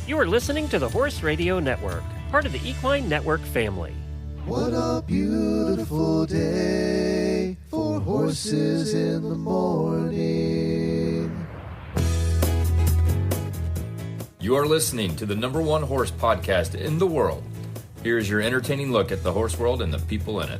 You are listening to the Horse Radio Network, part of the Equine Network family. What a beautiful day for horses in the morning. You are listening to the #1 horse podcast in the world. Here is your entertaining look at the horse world and the people in it.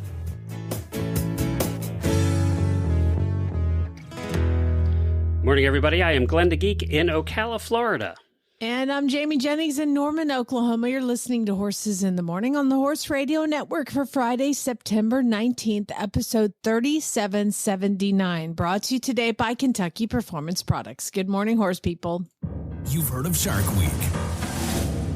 Morning, everybody. I am Glenn the Geek in Ocala, Florida. And I'm Jamie Jennings in Norman, Oklahoma. You're listening to Horses in the Morning on the Horse Radio Network for Friday, September 19th, episode 3779, brought to you today by Kentucky Performance Products. Good morning, horse people. You've heard of Shark Week.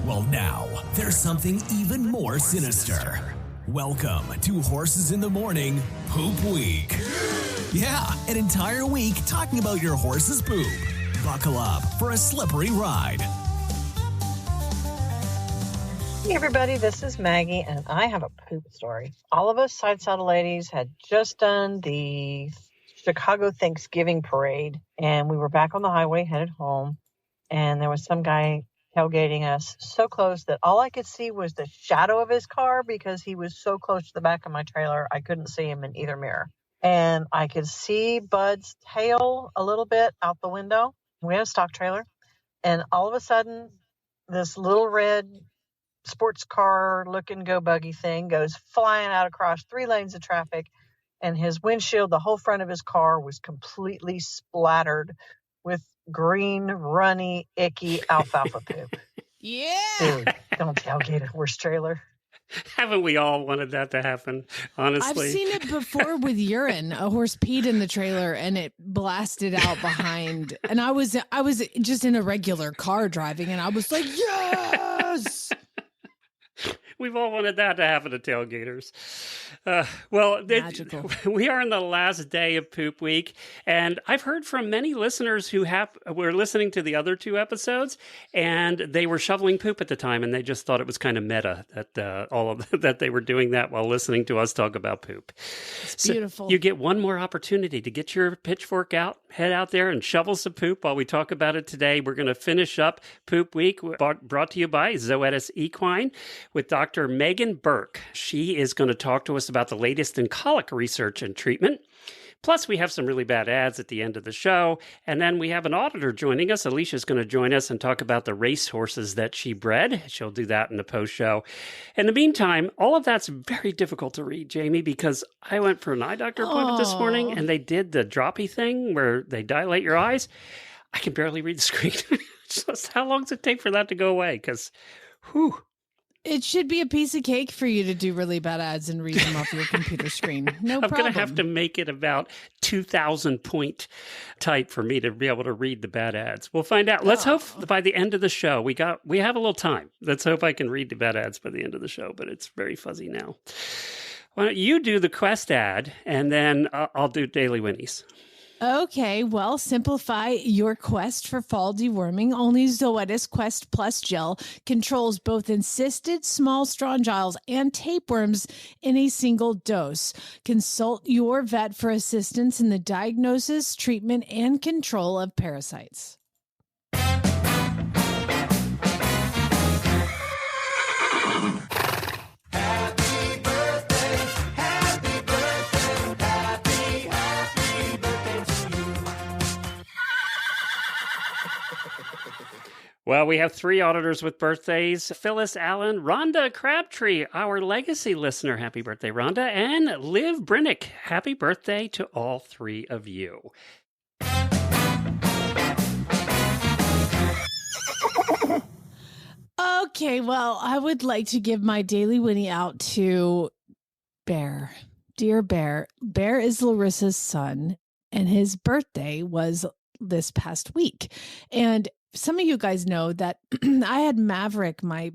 Well, now there's something even more sinister. Welcome to Horses in the Morning Poop Week. Yeah, an entire week talking about your horse's poop. Buckle up for a slippery ride. Hey everybody, this is Maggie, and I have a poop story. All of us side saddle ladies had just done the Chicago Thanksgiving parade, and we were back on the highway headed home, and there was some guy tailgating us so close that all I could see was the shadow of his car because he was so close to the back of my trailer, I couldn't see him in either mirror. And I could see Bud's tail a little bit out the window. We had a stock trailer, and all of a sudden, this little red sports car looking go buggy thing goes flying out across 3 lanes of traffic, and his windshield, the whole front of his car, was completely splattered with green, runny, icky alfalfa poop. Yeah. Dude, don't tailgate a horse trailer. Haven't we all wanted that to happen, honestly? I've seen it before with urine. A horse peed in the trailer and it blasted out behind. And I was just in a regular car driving, and I was like, yes! We've all wanted that to happen to tailgaters. Magical. We are in the last day of Poop Week, and I've heard from many listeners who were listening to the other 2 episodes, and they were shoveling poop at the time, and they just thought it was kind of meta that that they were doing that while listening to us talk about poop. It's beautiful. So you get one more opportunity to get your pitchfork out, head out there, and shovel some poop while we talk about it today. We're going to finish up Poop Week, brought to you by Zoetis Equine with Dr. Megan Burke. She is going to talk to us about the latest in colic research and treatment. Plus, we have some really bad ads at the end of the show. And then we have an auditor joining us. Alicia's going to join us and talk about the race horses that she bred. She'll do that in the post-show. In the meantime, all of that's very difficult to read, Jamie, because I went for an eye doctor appointment this morning, and they did the droppy thing where they dilate your eyes. I can barely read the screen. Just how long does it take for that to go away? Because, whew. It should be a piece of cake for you to do really bad ads and read them off your computer screen. No problem. I'm going to have to make it about 2,000 point type for me to be able to read the bad ads. We'll find out. Let's hope by the end of the show, we have a little time. Let's hope I can read the bad ads by the end of the show, but it's very fuzzy now. Why don't you do the Quest ad, and then I'll do Daily Whinnies. Okay, well, simplify your quest for fall deworming. Only Zoetis Quest Plus Gel controls both encysted small strongyles and tapeworms in a single dose. Consult your vet for assistance in the diagnosis, treatment, and control of parasites. Well, we have 3 auditors with birthdays. Phyllis Allen, Rhonda Crabtree, our legacy listener. Happy birthday, Rhonda. And Liv Brinnick. Happy birthday to all 3 of you. Okay, well, I would like to give my Daily Winnie out to Bear. Dear Bear. Bear is Larissa's son, and his birthday was this past week. And some of you guys know that I had Maverick, my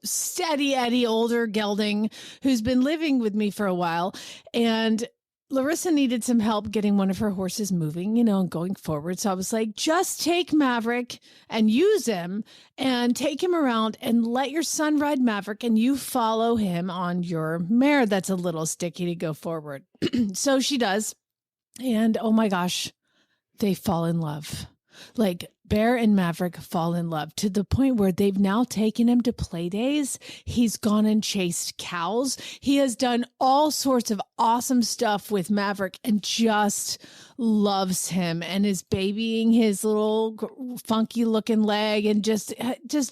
steady Eddie older gelding, who's been living with me for a while. And Larissa needed some help getting one of her horses moving, and going forward. So I was like, just take Maverick and use him and take him around and let your son ride Maverick, and you follow him on your mare that's a little sticky to go forward. So she does. And oh my gosh, they fall in love. Like Bear and Maverick fall in love to the point where they've now taken him to play days. He's gone and chased cows. He has done all sorts of awesome stuff with Maverick and just loves him and is babying his little funky looking leg and just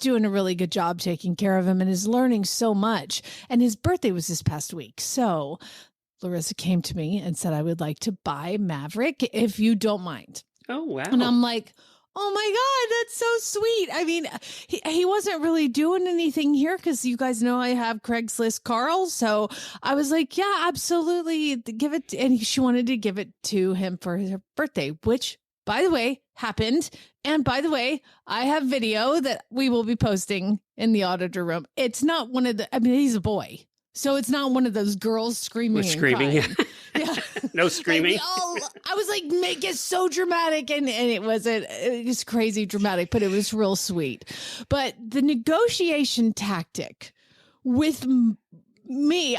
doing a really good job taking care of him and is learning so much. And his birthday was this past week. So Larissa came to me and said, I would like to buy Maverick if you don't mind. Oh, wow. And I'm like, oh my God, that's so sweet. I mean, he wasn't really doing anything here because you guys know I have Craigslist Carl. So I was like, yeah, absolutely. Give it. And she wanted to give it to him for his birthday, which, by the way, happened. And by the way, I have video that we will be posting in the auditor room. It's not one of the, I mean, he's a boy. So it's not one of those girls screaming. We're screaming. Yeah. No screaming. I was like, make it so dramatic. And it was crazy dramatic, but it was real sweet. But the negotiation tactic with me,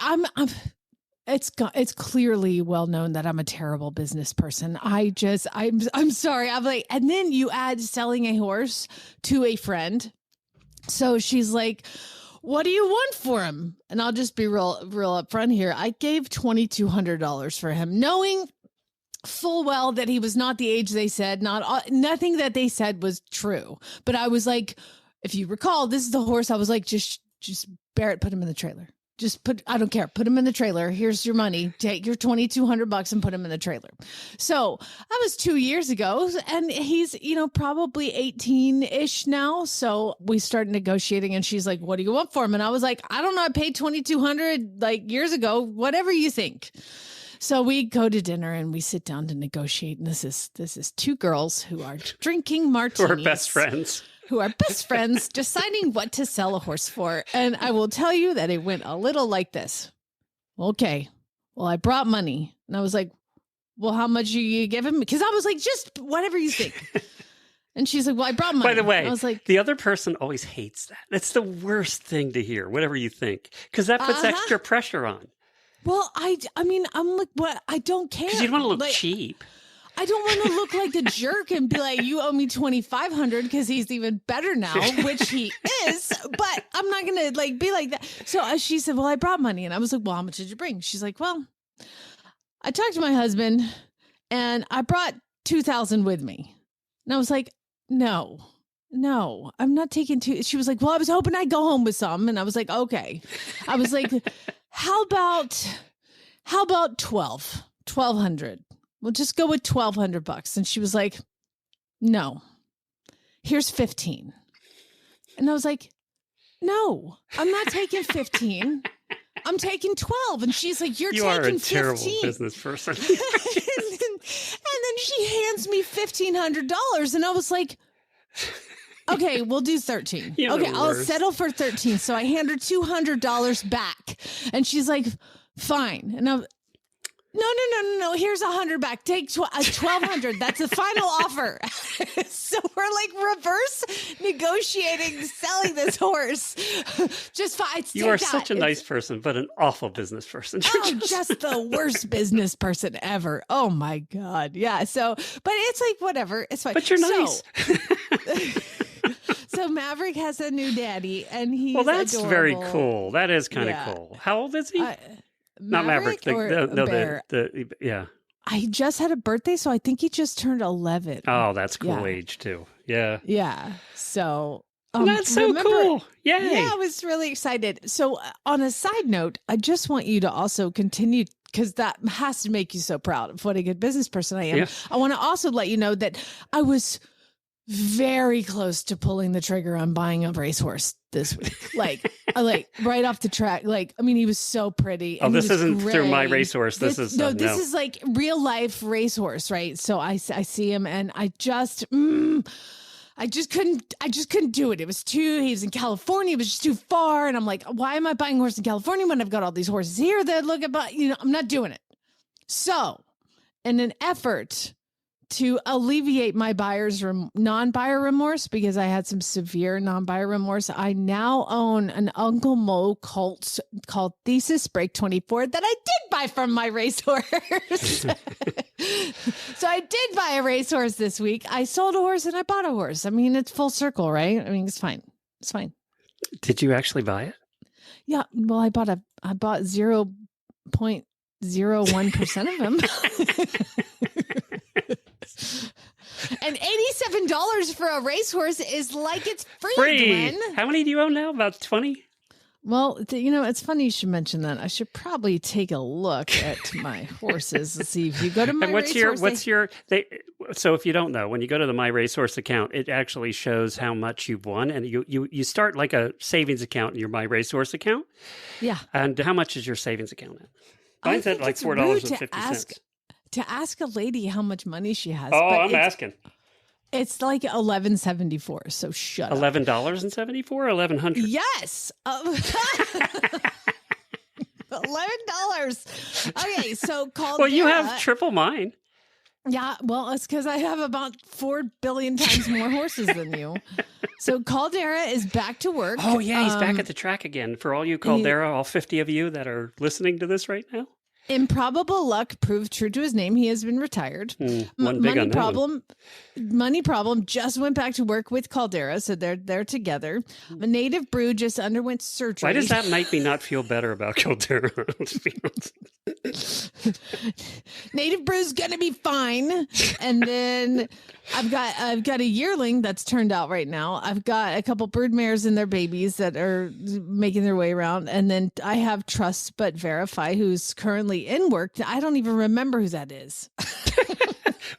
it's clearly well known that I'm a terrible business person. I'm sorry. I'm like, and then you add selling a horse to a friend. So she's like, what do you want for him? And I'll just be real upfront here. I gave $2,200 for him, knowing full well that he was not the age they said. Nothing that they said was true. But I was like, if you recall, this is the horse. I was like, just Barrett, put him in the trailer. I don't care. Put him in the trailer. Here's your money. Take your $2,200 and put him in the trailer. So that was 2 years ago. And he's, probably 18-ish now. So we started negotiating and she's like, what do you want for him? And I was like, I don't know. I paid $2,200 like years ago, whatever you think. So we go to dinner and we sit down to negotiate. And this is two girls who are drinking martinis. Who are best friends. Deciding what to sell a horse for. And I will tell you that it went a little like this. Okay, well, I brought money. And I was like, well, how much are you giving me? Because I was like, just whatever you think. And she's like, well, I brought money. By the way, I was like, the other person always hates that. That's the worst thing to hear, whatever you think. Because that puts extra pressure on. Well, I mean, I'm like, what? I don't care. Because you don't want to look cheap. I don't want to look like a jerk and be like, you owe me $2,500 because he's even better now, which he is, but I'm not going to be like that. So she said, well, I brought money. And I was like, well, how much did you bring? She's like, well, I talked to my husband and I brought $2,000 with me. And I was like, no, I'm not taking two. She was like, well, I was hoping I'd go home with some. And I was like, okay. I was like, how about $1,200? We'll just go with $1,200. And she was like, no, here's 15. And I was like, no, I'm not taking 15. I'm taking 12. And she's like, you're taking 15. You are a terrible business person. and then she hands me $1,500. And I was like, okay, we'll do 13. Okay, I'll settle for 13. So I hand her $200 back. And she's like, fine. And I'm No. Here's $100 back. Take $1,200. That's the final offer. So we're like reverse negotiating, selling this horse. Just fine. You are such a nice person, but an awful business person. Just the worst business person ever. Oh my God. Yeah. So, but it's like, whatever. It's fine. But you're nice. So Maverick has a new daddy and he's that's adorable. Very cool. That is kind of cool. How old is he? Not Maverick. Bear? Yeah. I just had a birthday, so I think he just turned 11. Oh, that's cool age too. Yeah. Yeah. So that's so cool. Yay. Yeah, I was really excited. So on a side note, I just want you to also continue, because that has to make you so proud of what a good business person I am. Yeah. I want to also let you know that I was very close to pulling the trigger on buying a racehorse this week. Like right off the track. He was so pretty. Oh, this isn't through my racehorse. This is like real life racehorse, right? So I see him and I just couldn't do it. He was in California. It was just too far. And I'm like, why am I buying a horse in California when I've got all these horses here that look at, I'm not doing it. So in an effort to alleviate my non-buyer remorse, because I had some severe non-buyer remorse, I now own an Uncle Mo colt called Thesis Break 24 that I did buy from my racehorse. So I did buy a racehorse this week. I sold a horse and I bought a horse. I mean, it's full circle, right? I mean, it's fine. It's fine. Did you actually buy it? Yeah. Well, I bought 0.01% of them. And $87 for a racehorse is like it's free. Glenn. How many do you own now? About 20? Well, it's funny you should mention that. I should probably take a look at my horses to see if you go to my So if you don't know, when you go to the My Racehorse account, it actually shows how much you've won, and you start like a savings account in your My Racehorse account. Yeah. And how much is your savings account at? Mine's at like $4.50. To ask a lady how much money she has. Oh, I'm asking. It's like $11.74. So shut up. $11.74 or $11.00? Yes. $11. Okay, so Caldera. Well, you have triple mine. Yeah, well, it's because I have about 4 billion times more horses than you. So Caldera is back to work. Oh, yeah, he's back at the track again. For all you Caldera, all 50 of you that are listening to this right now. Improbable luck proved true to his name. He has been retired. Money problem just went back to work with Caldera, so they're together. A native brew just underwent surgery. Why does that make me not feel better about Caldera? Native brew's gonna be fine. And then I've got a yearling that's turned out right now. I've got a couple broodmares and their babies that are making their way around, and then I have Trust But Verify, who's currently in work. I don't even remember who that is.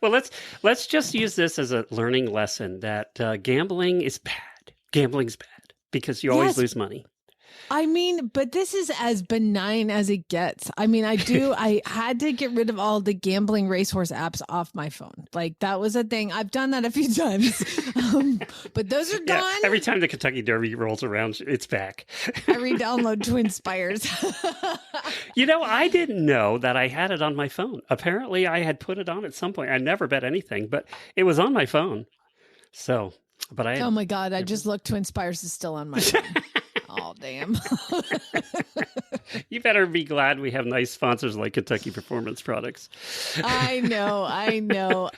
Well, let's just use this as a learning lesson that gambling is bad. Gambling's bad because you always lose money. I mean, but this is as benign as it gets. I mean, I had to get rid of all the gambling racehorse apps off my phone. Like, that was a thing. I've done that a few times. But those are gone. Yeah, every time the Kentucky Derby rolls around, it's back. I re-download Twin Spires. I didn't know that I had it on my phone. Apparently, I had put it on at some point. I never bet anything, but it was on my phone. So, but I... Oh, my God. I just looked. Twin Spires is still on my phone. Oh, damn. You better be glad we have nice sponsors like Kentucky Performance Products. I know.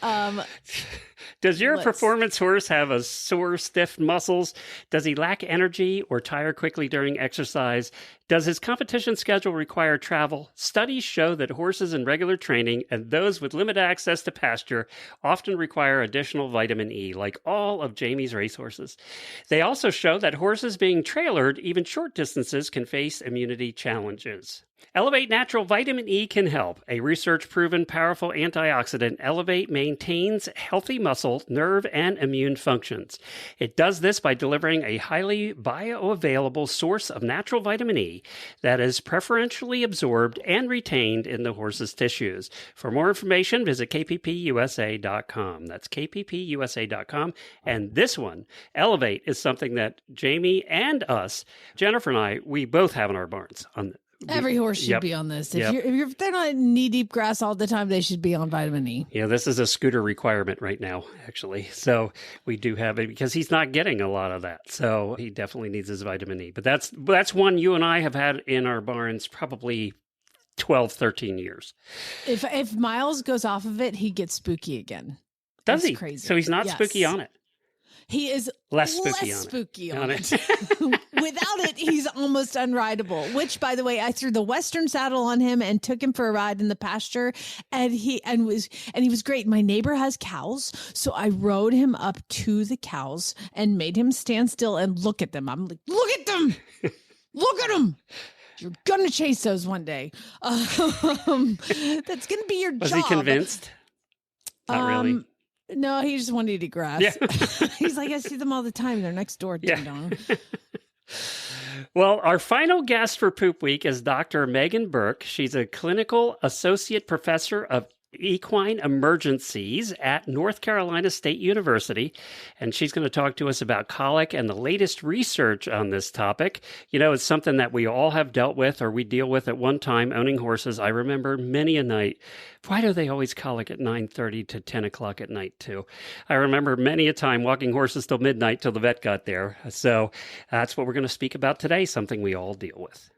Does your performance horse have a sore, stiff muscles? Does he lack energy or tire quickly during exercise? Does his competition schedule require travel? Studies show that horses in regular training and those with limited access to pasture often require additional vitamin E, like all of Jamie's racehorses. They also show that horses being trailered even short distances can face immunity challenges. Elevate Natural Vitamin E can help. A research-proven powerful antioxidant, Elevate maintains healthy muscle, nerve, and immune functions. It does this by delivering a highly bioavailable source of natural vitamin E that is preferentially absorbed and retained in the horse's tissues. For more information, visit kppusa.com. That's kppusa.com. And this one, Elevate, is something that Jamie and us, Jennifer and I, we both have in our barns. Every horse should be on this. If they're not in knee-deep grass all the time, they should be on vitamin E. Yeah, this is a scooter requirement right now, actually. So we do have it because he's not getting a lot of that. So he definitely needs his vitamin E. But that's one you and I have had in our barns probably 12, 13 years. If Miles goes off of it, he gets spooky again. Does he? Crazy. So he's not spooky on it. He is less spooky on it. Without it, he's almost unrideable, which, by the way, I threw the Western saddle on him and took him for a ride in the pasture, and he was great. My neighbor has cows, so I rode him up to the cows and made him stand still and look at them. I'm like, look at them! Look at them! You're going to chase those one day. That's going to be your job. Was he convinced? Not really. No, he just wanted to eat grass. Yeah. He's like, I see them all the time. They're next door. Ding dong. Well, our final guest for Poop Week is Dr. Megan Burke. She's a clinical associate professor of equine emergencies at North Carolina State University, and she's going to talk to us about colic and the latest research on this topic. It's something that we all have dealt with or we deal with at one time owning horses. I remember many a night. Why do they always colic at 9:30 to 10 o'clock at night too? I remember many a time walking horses till midnight till the vet got there. So that's what we're going to speak about today, something we all deal with.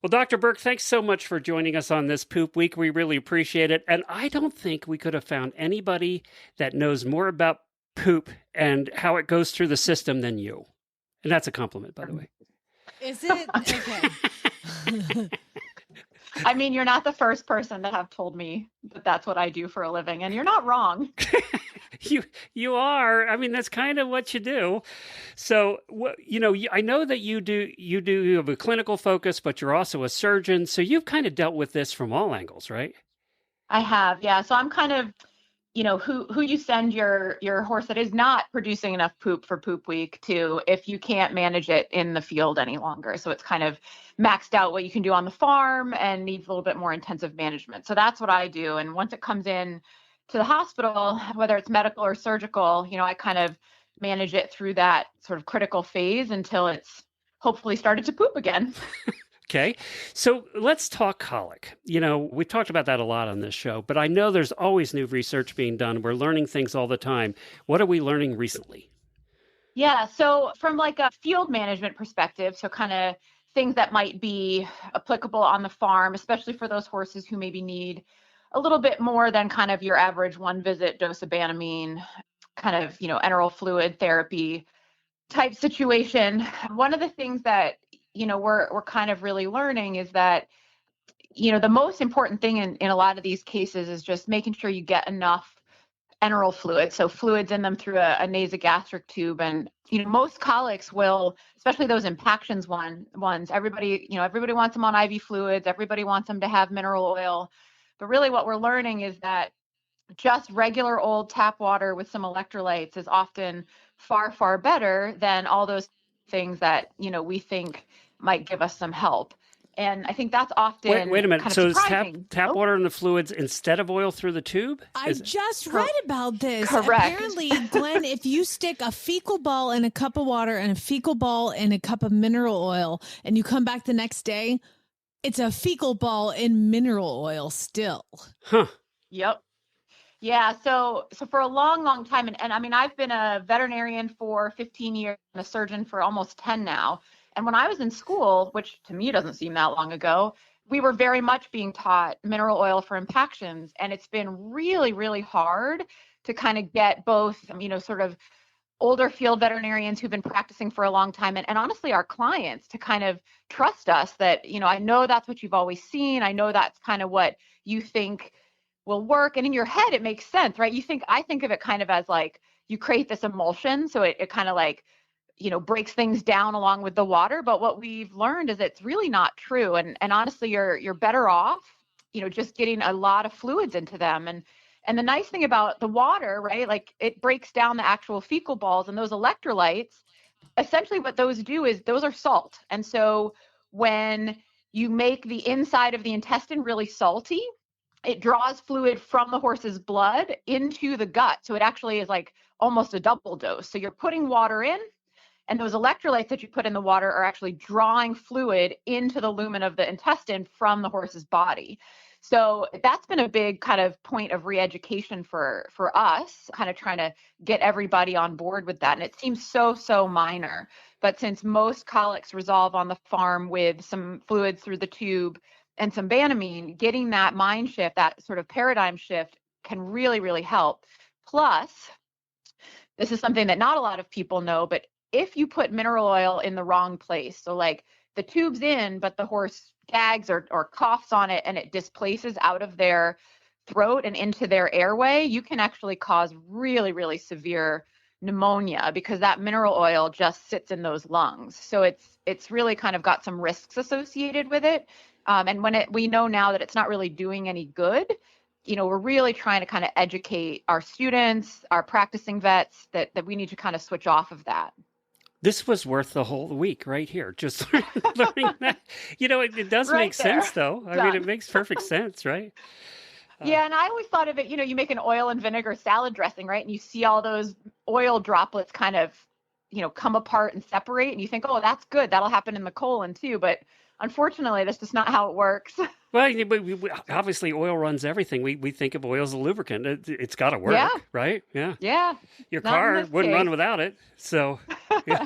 Well, Dr. Burke, thanks so much for joining us on this Poop Week. We really appreciate it. And I don't think we could have found anybody that knows more about poop and how it goes through the system than you. And that's a compliment, by the way. Is it? Okay. I mean, you're not the first person to have told me that that's what I do for a living, and you're not wrong. You are. I mean, that's kind of what you do. So, I know that you have a clinical focus, but you're also a surgeon. So you've kind of dealt with this from all angles, right? I have, yeah. So I'm kind of, who you send your horse that is not producing enough poop for Poop Week to if you can't manage it in the field any longer. So it's kind of maxed out what you can do on the farm and needs a little bit more intensive management. So that's what I do. And once it comes in to the hospital, whether it's medical or surgical, I kind of manage it through that sort of critical phase until it's hopefully started to poop again. Okay. So let's talk colic. We've talked about that a lot on this show, but I know there's always new research being done. We're learning things all the time. What are we learning recently? Yeah. So from like a field management perspective, so kind of things that might be applicable on the farm, especially for those horses who maybe need a little bit more than kind of your average one visit dose of Banamine, kind of, enteral fluid therapy type situation. One of the things that, we're kind of really learning is that, the most important thing in a lot of these cases is just making sure you get enough enteral fluid, so fluids in them through a nasogastric tube. And most colics will, especially those impactions ones, everybody wants them on IV fluids, everybody wants them to have mineral oil. But really what we're learning is that just regular old tap water with some electrolytes is often far, far better than all those things that, we think might give us some help. And I think that's often Wait a minute. Kind of so is surprising. tap water in the fluids instead of oil through the tube? I just read about this. Correct. Apparently, Glenn, if you stick a fecal ball in a cup of water and a fecal ball in a cup of mineral oil and you come back the next day, it's a fecal ball in mineral oil still. Huh. Yep. Yeah. So for a long, long time, and I mean, I've been a veterinarian for 15 years and a surgeon for almost 10 now. And when I was in school, which to me doesn't seem that long ago, we were very much being taught mineral oil for impactions. And it's been really, really hard to kind of get both, sort of older field veterinarians who've been practicing for a long time and honestly our clients to kind of trust us that, I know that's what you've always seen. I know that's kind of what you think will work. And in your head, it makes sense, right? I think of it kind of as like you create this emulsion. So it kind of like, breaks things down along with the water. But what we've learned is it's really not true. And honestly, you're better off, just getting a lot of fluids into them. And the nice thing about the water, right, like it breaks down the actual fecal balls and those electrolytes. Essentially what those do is those are salt. And so when you make the inside of the intestine really salty, it draws fluid from the horse's blood into the gut. So it actually is like almost a double dose. So you're putting water in, and those electrolytes that you put in the water are actually drawing fluid into the lumen of the intestine from the horse's body. So that's been a big kind of point of re-education for us, kind of trying to get everybody on board with that. And it seems so minor. But since most colics resolve on the farm with some fluids through the tube and some Banamine, getting that mind shift, that sort of paradigm shift can really, really help. Plus, this is something that not a lot of people know, but if you put mineral oil in the wrong place, so like the tube's in, but the horse gags or coughs on it and it displaces out of their throat and into their airway, you can actually cause really, really severe pneumonia because that mineral oil just sits in those lungs. So it's really kind of got some risks associated with it. And when we know now that it's not really doing any good, we're really trying to kind of educate our students, our practicing vets that we need to kind of switch off of that. This was worth the whole week right here. Just learning that, it does Right make there. sense though. I mean, it makes perfect sense, right? Yeah. And I always thought of it, you make an oil and vinegar salad dressing, right? And you see all those oil droplets kind of, come apart and separate. And you think, oh, that's good. That'll happen in the colon too. But unfortunately, that's just not how it works. Well, obviously oil runs everything. We think of oil as a lubricant. It's got to work, Yeah. right? Yeah. Yeah. Your Not in car this wouldn't case. run without it. So, yeah.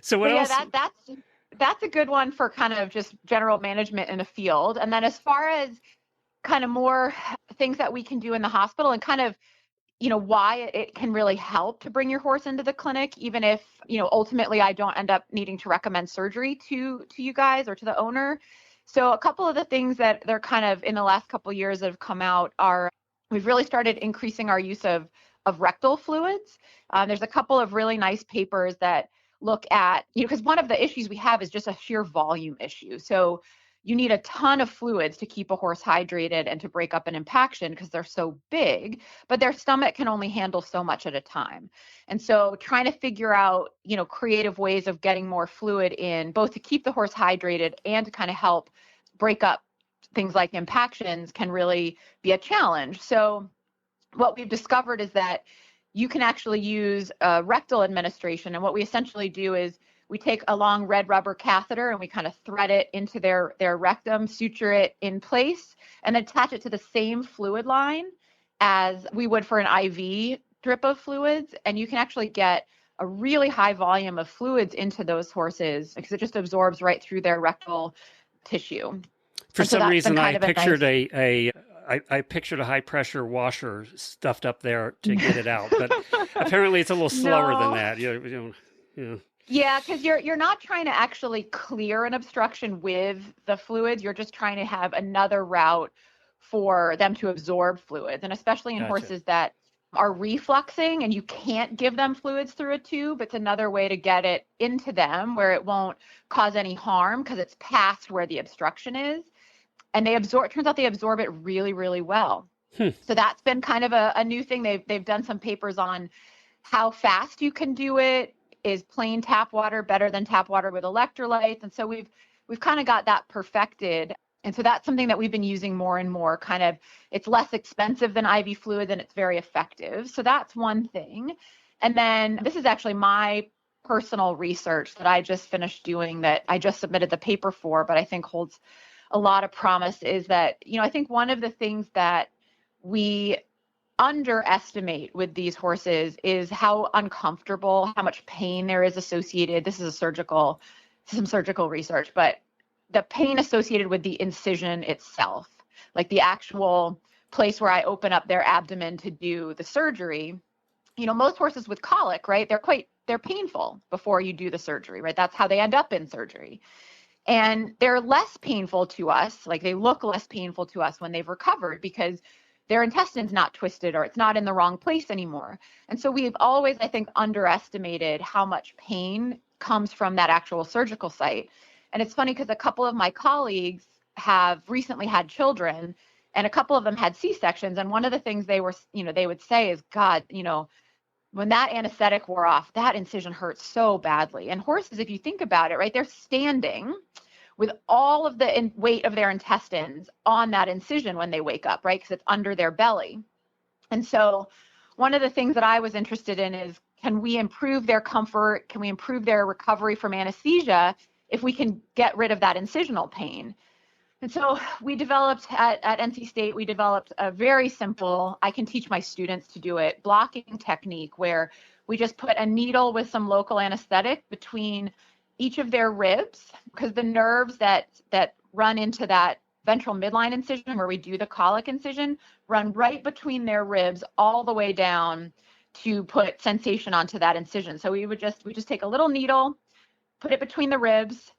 So what But else? yeah, that's a good one for kind of just general management in a field. And then as far as kind of more things that we can do in the hospital and kind of, why it can really help to bring your horse into the clinic, even if, ultimately I don't end up needing to recommend surgery to you guys or to the owner. So a couple of the things that they're kind of in the last couple of years that have come out are we've really started increasing our use of rectal fluids. There's a couple of really nice papers that look at, because one of the issues we have is just a sheer volume issue. So you need a ton of fluids to keep a horse hydrated and to break up an impaction because they're so big, but their stomach can only handle so much at a time. And so trying to figure out, creative ways of getting more fluid in, both to keep the horse hydrated and to kind of help break up things like impactions, can really be a challenge. So what we've discovered is that you can actually use rectal administration. And what we essentially do is we take a long red rubber catheter and we kind of thread it into their rectum, suture it in place, and attach it to the same fluid line as we would for an IV drip of fluids. And you can actually get a really high volume of fluids into those horses because it just absorbs right through their rectal tissue. For some reason, I pictured I pictured a high pressure washer stuffed up there to get it out, but apparently it's a little slower than that. Yeah, because you're not trying to actually clear an obstruction with the fluids. You're just trying to have another route for them to absorb fluids, and especially in horses that are refluxing and you can't give them fluids through a tube. It's another way to get it into them where it won't cause any harm because it's past where the obstruction is. And turns out they absorb it really, really well. So that's been kind of a new thing. They've done some papers on how fast you can do it. Is plain tap water better than tap water with electrolytes? And so we've kind of got that perfected. And so that's something that we've been using more and more. Kind of, it's less expensive than IV fluid and it's very effective. So that's one thing. And then this is actually my personal research that I just finished doing that I just submitted the paper for, but I think holds a lot of promise is that, I think one of the things that we underestimate with these horses is how uncomfortable, how much pain there is associated. This is some surgical research, but the pain associated with the incision itself, like the actual place where I open up their abdomen to do the surgery. Most horses with colic, right? They're painful before you do the surgery, right? That's how they end up in surgery. And they're less painful to us, like they look less painful to us when they've recovered because their intestine's not twisted or it's not in the wrong place anymore. And so we've always, I think, underestimated how much pain comes from that actual surgical site. And it's funny because a couple of my colleagues have recently had children and a couple of them had C-sections. And one of the things they would say is, God, when that anesthetic wore off, that incision hurt so badly. And horses, if you think about it, right, they're standing with all of the weight of their intestines on that incision when they wake up, right, because it's under their belly. And so one of the things that I was interested in is, can we improve their comfort? Can we improve their recovery from anesthesia if we can get rid of that incisional pain? And so we developed at NC State, we developed a very simple, I can teach my students to do it, blocking technique where we just put a needle with some local anesthetic between each of their ribs, because the nerves that run into that ventral midline incision where we do the colic incision run right between their ribs all the way down to put sensation onto that incision. So we just take a little needle, put it between the ribs,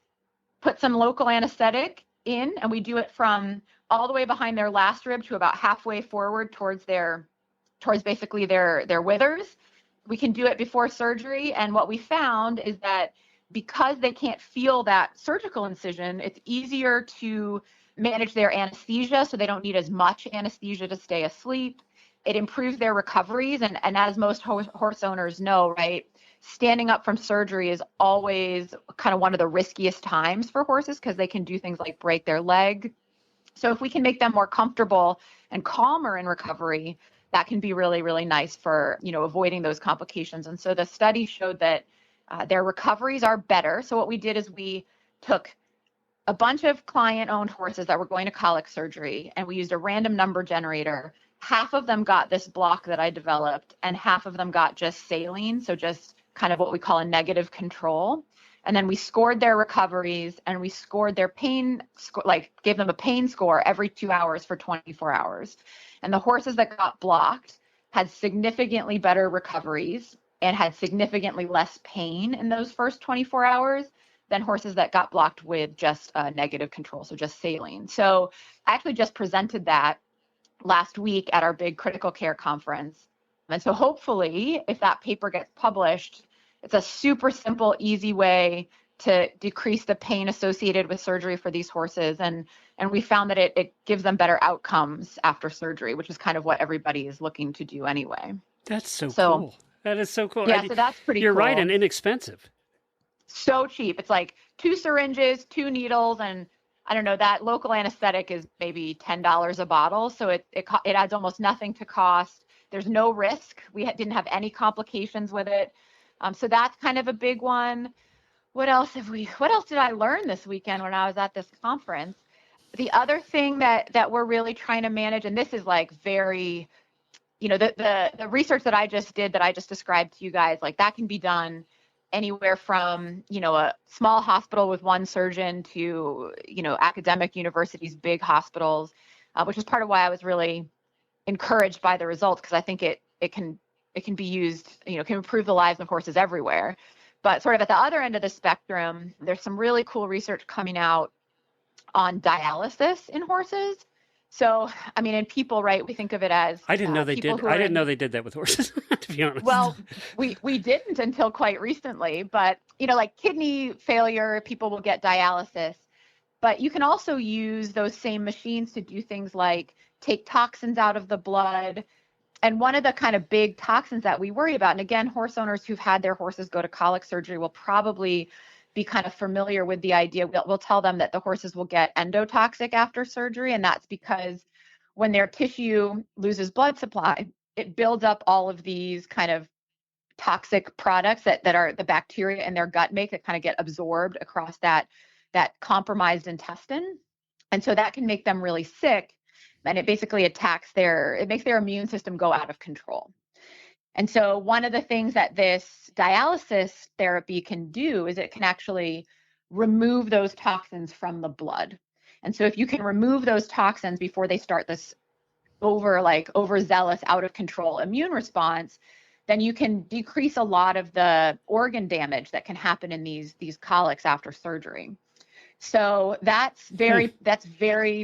put some local anesthetic in, and we do it from all the way behind their last rib to about halfway forward towards basically their withers. We can do it before surgery. And what we found is that because they can't feel that surgical incision, it's easier to manage their anesthesia, so they don't need as much anesthesia to stay asleep. It improves their recoveries. And as most horse owners know, right, standing up from surgery is always kind of one of the riskiest times for horses because they can do things like break their leg. So if we can make them more comfortable and calmer in recovery, that can be really, really nice for, avoiding those complications. And so the study showed that their recoveries are better. So what we did is we took a bunch of client-owned horses that were going to colic surgery, and we used a random number generator. Half of them got this block that I developed, and half of them got just saline, so just kind of what we call a negative control. And then we scored their recoveries and we scored their pain, gave them a pain score every 2 hours for 24 hours. And the horses that got blocked had significantly better recoveries and had significantly less pain in those first 24 hours than horses that got blocked with just negative control, so just saline. So I actually just presented that last week at our big critical care conference. And so hopefully, if that paper gets published, it's a super simple, easy way to decrease the pain associated with surgery for these horses. And we found that it gives them better outcomes after surgery, which is kind of what everybody is looking to do anyway. That's so cool. That is so cool. Yeah, so that's pretty cool. You're right, and inexpensive. So cheap. It's like 2 syringes, 2 needles, and I don't know, that local anesthetic is maybe $10 a bottle. So it adds almost nothing to cost. There's no risk. We didn't have any complications with it. So that's kind of a big one. What else did I learn this weekend when I was at this conference? The other thing that we're really trying to manage, and this is like very, the research that I just did, that I just described to you guys, like that can be done anywhere from, a small hospital with 1 surgeon to, academic universities, big hospitals, which is part of why I was really encouraged by the results, because I think it can be used, can improve the lives of horses everywhere. But sort of at the other end of the spectrum, there's some really cool research coming out on dialysis in horses. So, I mean, in people, right, we think of it as I didn't know they did. I didn't know they did that with horses, to be honest. Well, we didn't until quite recently. But, like kidney failure, people will get dialysis. But you can also use those same machines to do things like take toxins out of the blood. And one of the kind of big toxins that we worry about, and again, horse owners who've had their horses go to colic surgery will probably be kind of familiar with the idea. We'll tell them that the horses will get endotoxic after surgery. And that's because when their tissue loses blood supply, it builds up all of these kind of toxic products that are the bacteria in their gut make, that kind of get absorbed across that compromised intestine. And so that can make them really sick. And it basically it makes their immune system go out of control. And so one of the things that this dialysis therapy can do is it can actually remove those toxins from the blood. And so if you can remove those toxins before they start this overzealous, out of control immune response, then you can decrease a lot of the organ damage that can happen in these colics after surgery. So that's very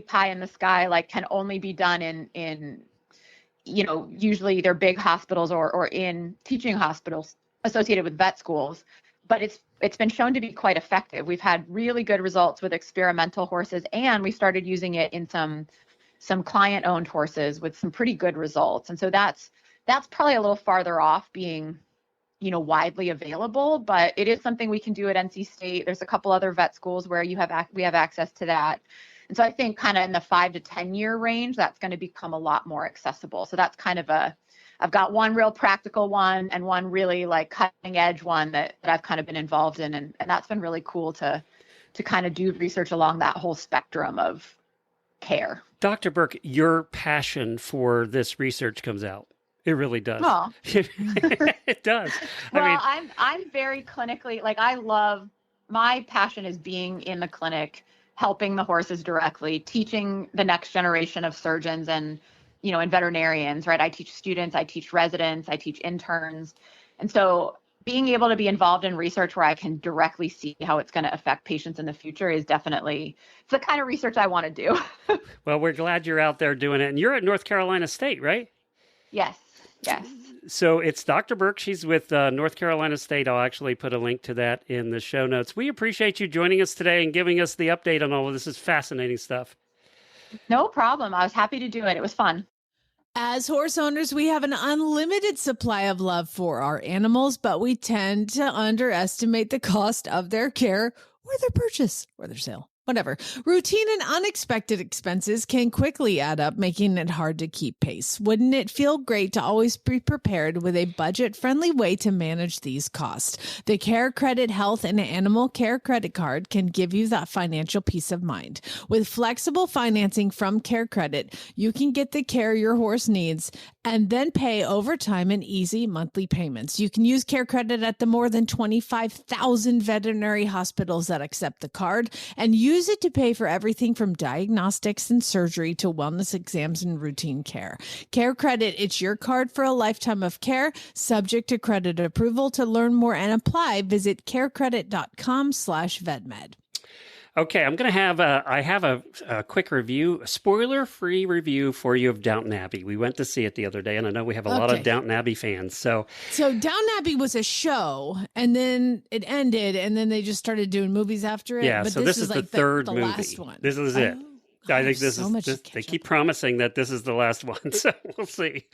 pie in the sky, like can only be done in usually either big hospitals or in teaching hospitals associated with vet schools. But it's been shown to be quite effective. We've had really good results with experimental horses, and we started using it in some client-owned horses with some pretty good results. And so that's probably a little farther off being widely available, but it is something we can do at NC State. There's a couple other vet schools where we have access to that. And so I think kind of in the 5 to 10 year range, that's going to become a lot more accessible. So that's kind of I've got one real practical one and one really like cutting edge one that I've kind of been involved in. And that's been really cool to kind of do research along that whole spectrum of care. Dr. Burke, your passion for this research comes out. It really does. Oh. It does. Well, I'm very clinically, my passion is being in the clinic, helping the horses directly, teaching the next generation of surgeons and veterinarians, right? I teach students, I teach residents, I teach interns. And so being able to be involved in research where I can directly see how it's going to affect patients in the future is definitely the kind of research I want to do. Well, we're glad you're out there doing it. And you're at North Carolina State, right? Yes. So it's Dr. Burke. She's with North Carolina State. I'll actually put a link to that in the show notes. We appreciate you joining us today and giving us the update on all of this. Is fascinating stuff. No problem. I was happy to do it. It was fun. As horse owners, we have an unlimited supply of love for our animals, but we tend to underestimate the cost of their care or their purchase or their sale. Whatever. Routine and unexpected expenses can quickly add up, making it hard to keep pace. Wouldn't it feel great to always be prepared with a budget-friendly way to manage these costs? The Care Credit Health and Animal Care Credit Card can give you that financial peace of mind. With flexible financing from Care Credit, you can get the care your horse needs and then pay over time in easy monthly payments. You can use Care Credit at the more than 25,000 veterinary hospitals that accept the card and use it to pay for everything from diagnostics and surgery to wellness exams and routine care. Care Credit, it's your card for a lifetime of care, subject to credit approval. To learn more and apply, visit carecredit.com/vetmed. Okay, I'm going to have a quick review, a spoiler-free review for you of Downton Abbey. We went to see it the other day, and I know we have a lot of Downton Abbey fans. So Downton Abbey was a show, and then it ended, and then they just started doing movies after it. Yeah, but so this is like the third movie. Last one. This is it. I think this so is. They keep promising that this is the last one, so we'll see.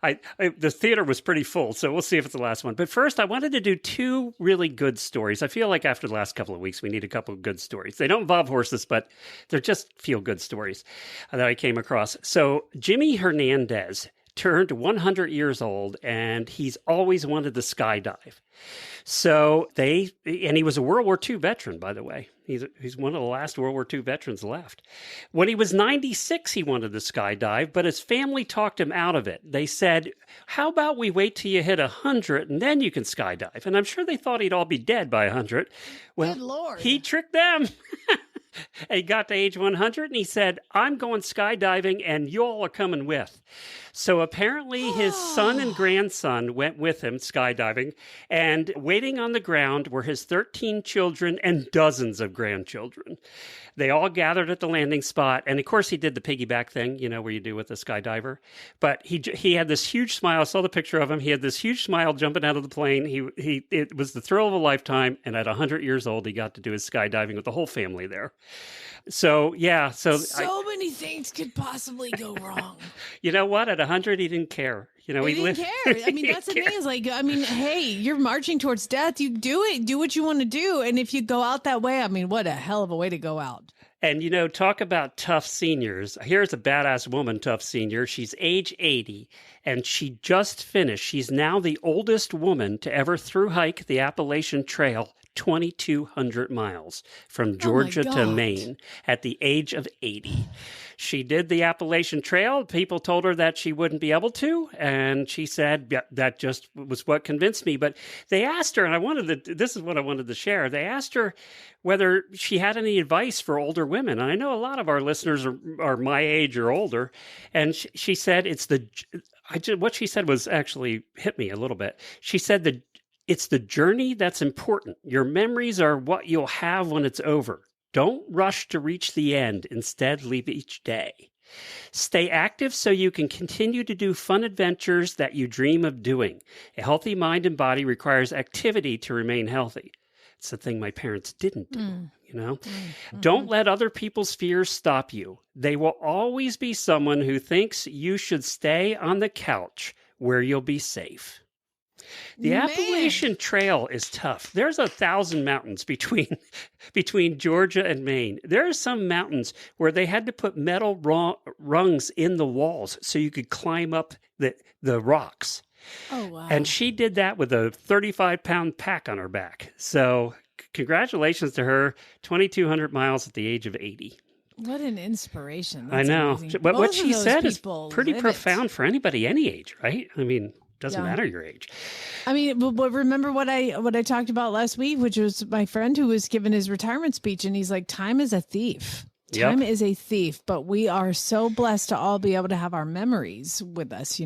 The theater was pretty full, so we'll see if it's the last one. But first, I wanted to do two really good stories. I feel like after the last couple of weeks, we need a couple of good stories. They don't involve horses, but they're just feel-good stories that I came across. So Jimmy Hernandez turned 100 years old, and he's always wanted to skydive. So and he was a World War II veteran, by the way. He's one of the last World War II veterans left. When he was 96, he wanted to skydive, but his family talked him out of it. They said, how about we wait till you hit 100 and then you can skydive? And I'm sure they thought he'd all be dead by 100. Well, good Lord. He tricked them. He got to age 100 and he said, I'm going skydiving and you all are coming with. So apparently his son and grandson went with him skydiving, and waiting on the ground were his 13 children and dozens of grandchildren. They all gathered at the landing spot. And of course he did the piggyback thing, where you do with a skydiver. But he had this huge smile. I saw the picture of him. He had this huge smile jumping out of the plane. It was the thrill of a lifetime. And at 100 years old, he got to do his skydiving with the whole family there. So, yeah. So many things could possibly go wrong. You know what? At 100, he didn't care. He didn't care. I mean, that's the thing is hey, you're marching towards death. You do it. Do what you want to do. And if you go out that way, I mean, what a hell of a way to go out. And, talk about tough seniors. Here's a badass woman, tough senior. She's age 80, and she just finished. She's now the oldest woman to ever through hike the Appalachian Trail, 2,200 miles from Georgia to Maine at the age of 80. She did the Appalachian Trail. People told her that she wouldn't be able to, and she said, yeah, that just was what convinced me. But they asked her, and this is what I wanted to share. They asked her whether she had any advice for older women. And I know a lot of our listeners are my age or older, and she said what she said was actually hit me a little bit. She said it's the journey that's important. Your memories are what you'll have when it's over. Don't rush to reach the end. Instead, live each day. Stay active so you can continue to do fun adventures that you dream of doing. A healthy mind and body requires activity to remain healthy. It's the thing my parents didn't do, Don't let other people's fears stop you. They will always be someone who thinks you should stay on the couch where you'll be safe. The Appalachian Trail is tough. There's 1,000 mountains between Georgia and Maine. There are some mountains where they had to put metal rungs in the walls so you could climb up the rocks. Oh, wow. And she did that with a 35-pound pack on her back. So congratulations to her, 2,200 miles at the age of 80. What an inspiration. That's amazing. But what she said is pretty profound for anybody any age, right? I mean, doesn't matter your age. I mean, but remember what I talked about last week, which was my friend who was giving his retirement speech, and he's like, time is a thief. Time is a thief, but we are so blessed to all be able to have our memories with us,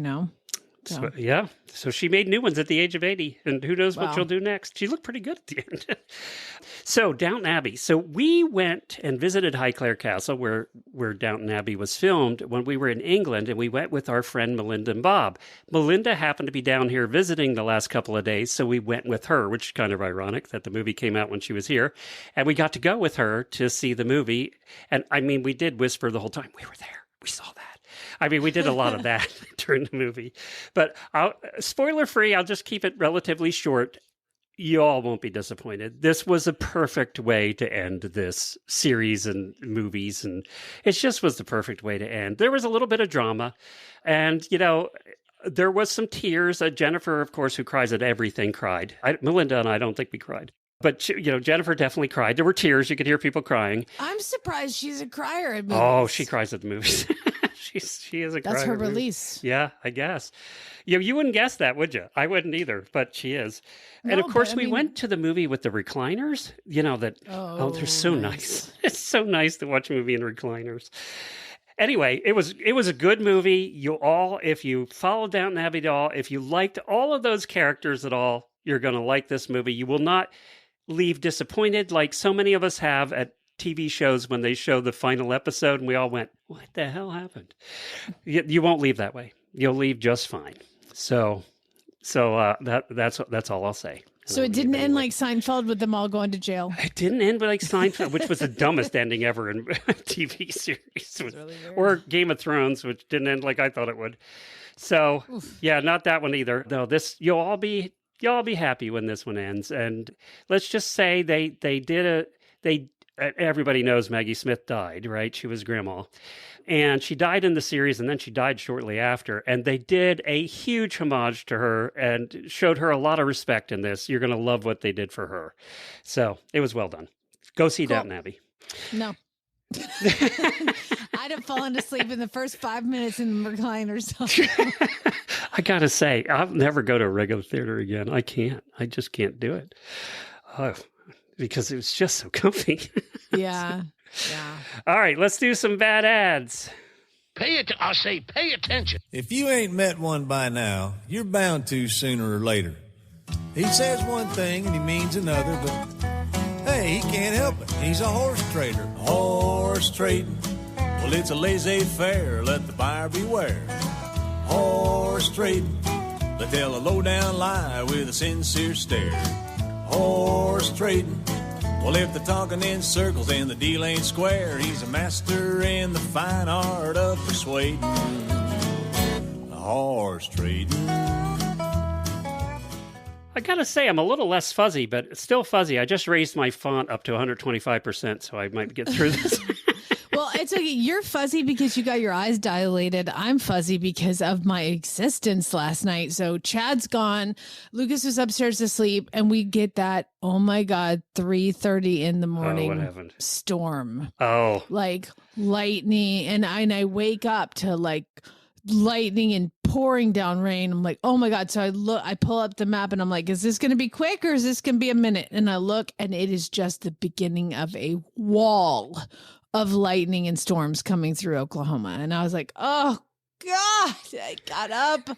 So she made new ones at the age of 80, and who knows what she'll do next. She looked pretty good at the end. So Downton Abbey. So we went and visited Highclere Castle, where Downton Abbey was filmed, when we were in England, and we went with our friend Melinda and Bob. Melinda happened to be down here visiting the last couple of days, so we went with her, which is kind of ironic that the movie came out when she was here. And we got to go with her to see the movie. And I mean, we did whisper the whole time, we were there. We saw that. I mean, we did a lot of that during the movie. But spoiler-free, I'll just keep it relatively short. you all won't be disappointed. This was a perfect way to end this series and movies, and it just was the perfect way to end. There was a little bit of drama, and, there was some tears. Jennifer, of course, who cries at everything, cried. Melinda and I don't think we cried. But, Jennifer definitely cried. There were tears. You could hear people crying. I'm surprised she's a crier at movies. Oh, she cries at the movies. She is a crier. That's her release. Yeah, I guess. You wouldn't guess that, would you? I wouldn't either, but she is. And of course, we went to the movie with the recliners, they're so nice. It's so nice to watch a movie in recliners. Anyway, it was a good movie. If you followed Downton Abbey at all, if you liked all of those characters at all, you're going to like this movie. You will not leave disappointed like so many of us have at TV shows when they show the final episode and we all went, what the hell happened? You won't leave that way. You'll leave just fine. So that's all I'll say. So it didn't end like Seinfeld with them all going to jail. It didn't end like Seinfeld, which was the dumbest ending ever in a TV series, really or Game of Thrones, which didn't end like I thought it would. So yeah, not that one either. No, you'll all be happy when this one ends. And let's just say everybody knows Maggie Smith died, right? She was grandma. And she died in the series, and then she died shortly after. And they did a huge homage to her and showed her a lot of respect in this. You're going to love what they did for her. So it was well done. Go see Downton Abbey. No. I'd have fallen asleep in the first 5 minutes in the recliners. I got to say, I'll never go to a regular theater again. I can't. I just can't do it. Because it was just so comfy. Yeah. All right, let's do some bad ads. Pay attention. If you ain't met one by now, you're bound to sooner or later. He says one thing and he means another, but hey, he can't help it. He's a horse trader. Horse trading. Well, it's a laissez-faire. Let the buyer beware. Horse trading. They tell a low-down lie with a sincere stare. Horse trading. Well, if they're talking in circles and the deal ain't square, he's a master in the fine art of persuading. Horse trading. I gotta say, I'm a little less fuzzy, but it's still fuzzy. I just raised my font up to 125%, so I might get through this. Well, it's okay. You're fuzzy because you got your eyes dilated. I'm fuzzy because of my existence last night. So Chad's gone. Lucas was upstairs asleep, and we get that, oh my God, 3:30 in the morning what happened? Storm. Oh. Like lightning. And I wake up to like lightning and pouring down rain. I'm like, oh my God. So I pull up the map and I'm like, is this going to be quick or is this going to be a minute? And I look and it is just the beginning of a wall of lightning and storms coming through Oklahoma. And I was like, oh God, I got up.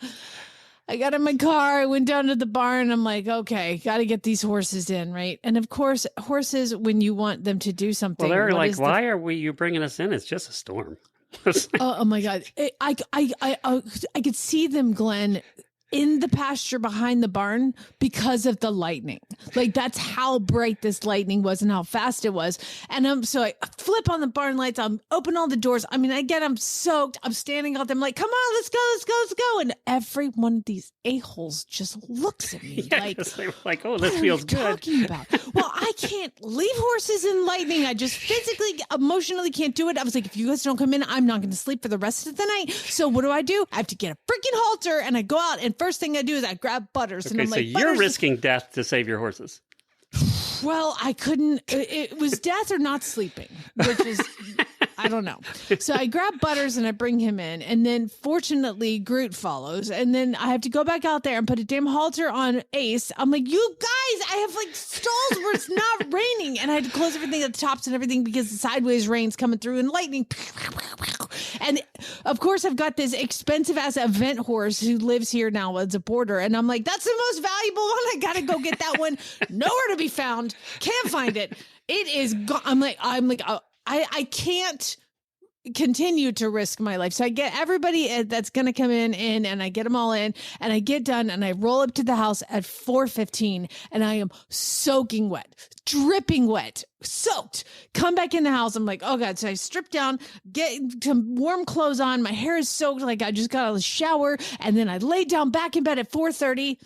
I got in my car. I went down to the barn. I'm like, okay, got to get these horses in, right? And of course, horses, when you want them to do something. Well, they're like, why are you bringing us in? It's just a storm. Oh my God. I could see them, Glenn, in the pasture behind the barn because of the lightning. Like that's how bright this lightning was and how fast it was. And so I flip on the barn lights. I'm open all the doors. I mean, again, I'm soaked. I'm standing out there. I'm like, come on, let's go. And every one of these a-holes just looks at me like, they were like, oh, this feels good. What are you talking about? Well, I can't leave horses in lightning. I just physically, emotionally can't do it. I was like, if you guys don't come in, I'm not going to sleep for the rest of the night. So what do? I have to get a freaking halter and I go out and first thing I do is I grab Butters. Okay, and I'm so like, you're risking death to save your horses. Well, I couldn't. It was death or not sleeping, which is, I don't know. So I grab Butters and I bring him in. And then fortunately, Groot follows. And then I have to go back out there and put a damn halter on Ace. I'm like, you guys, I have like stalls where it's not raining. And I had to close everything at the tops and everything because the sideways rain's coming through and lightning. And of course, I've got this expensive ass event horse who lives here now as a boarder. And I'm like, that's the most valuable one. I got to go get that one. Nowhere to be found. Can't find it. It is gone. I'm like, I can't continue to risk my life. So I get everybody that's going to come in and I get them all in and I get done and I roll up to the house at 4:15 and I am soaking wet, dripping wet, soaked. Come back in the house. I'm like, oh God. So I strip down, get some warm clothes on. My hair is soaked. Like I just got out of the shower and then I laid down back in bed at 4:30.